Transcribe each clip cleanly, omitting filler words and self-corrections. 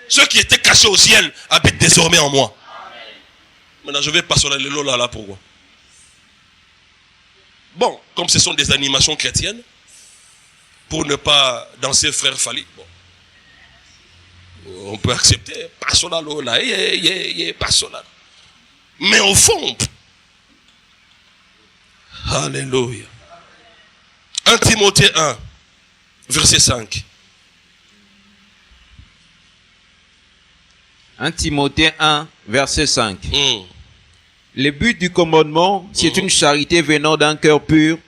Ceux qui étaient cachés au ciel habitent désormais en moi. Maintenant, je vais pas sur la Lola là, pourquoi? Bon, comme ce sont des animations chrétiennes, pour ne pas danser frère Fali, bon, on peut accepter, pas sur la Lola, pas sur la. Mais au fond, alléluia. 1 Timothée 1, verset 5. 1 Timothée 1, verset 5. Le but du commandement, c'est une charité venant d'un cœur pur,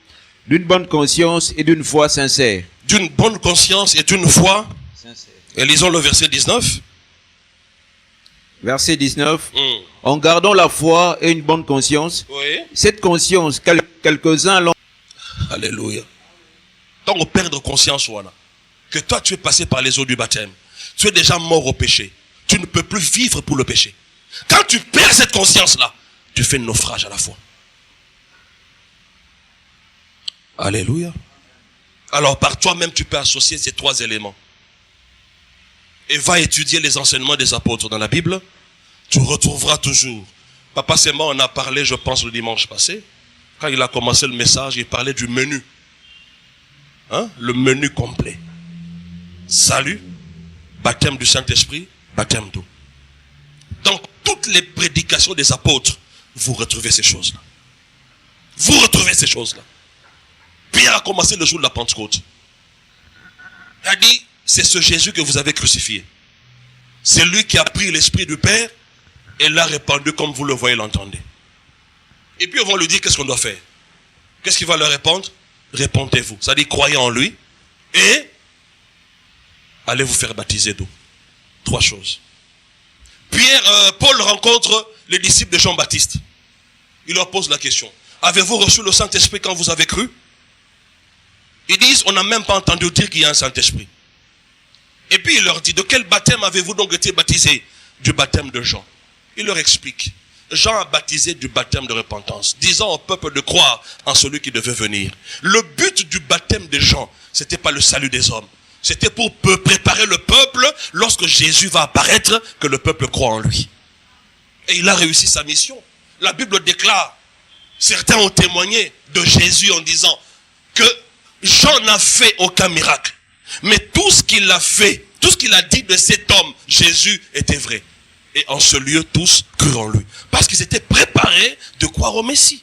d'une bonne conscience et d'une foi sincère. D'une bonne conscience et d'une foi sincère. Et lisons le verset 19. Verset 19. En gardant la foi et une bonne conscience, oui. Cette conscience, quelques-uns l'ont... Alléluia. Tant on perd conscience, voilà, que toi tu es passé par les eaux du baptême, tu es déjà mort au péché. Tu ne peux plus vivre pour le péché. Quand tu perds cette conscience-là, tu fais naufrage à la fois. Alléluia. Alors par toi-même, tu peux associer ces trois éléments. Et va étudier les enseignements des apôtres dans la Bible. Tu retrouveras toujours. Papa Sema en a parlé, je pense, le dimanche passé. Quand il a commencé le message, il parlait du menu. Hein? Le menu complet. Salut, baptême du Saint-Esprit, baptême d'eau. Dans toutes les prédications des apôtres, vous retrouvez ces choses-là. Vous retrouvez ces choses-là. Pierre a commencé le jour de la Pentecôte. Il a dit, c'est ce Jésus que vous avez crucifié. C'est lui qui a pris l'Esprit du Père et l'a répandu comme vous le voyez, l'entendez. Et puis on va lui dire qu'est-ce qu'on doit faire. Qu'est-ce qu'il va leur répondre? Répondez-vous. Ça dit croyez en lui et allez vous faire baptiser d'eau. Trois choses. Paul rencontre les disciples de Jean-Baptiste. Il leur pose la question. Avez-vous reçu le Saint-Esprit quand vous avez cru? Ils disent, on n'a même pas entendu dire qu'il y a un Saint-Esprit. Et puis il leur dit, de quel baptême avez-vous donc été baptisé? Du baptême de Jean. Il leur explique. Jean a baptisé du baptême de repentance, disant au peuple de croire en celui qui devait venir. Le but du baptême de Jean, c'était pas le salut des hommes. C'était pour préparer le peuple lorsque Jésus va apparaître, que le peuple croit en lui. Et il a réussi sa mission. La Bible déclare, certains ont témoigné de Jésus en disant que Jean n'a fait aucun miracle. Mais tout ce qu'il a fait, tout ce qu'il a dit de cet homme, Jésus, était vrai. Et en ce lieu, tous crurent en lui. Parce qu'ils étaient préparés de croire au Messie.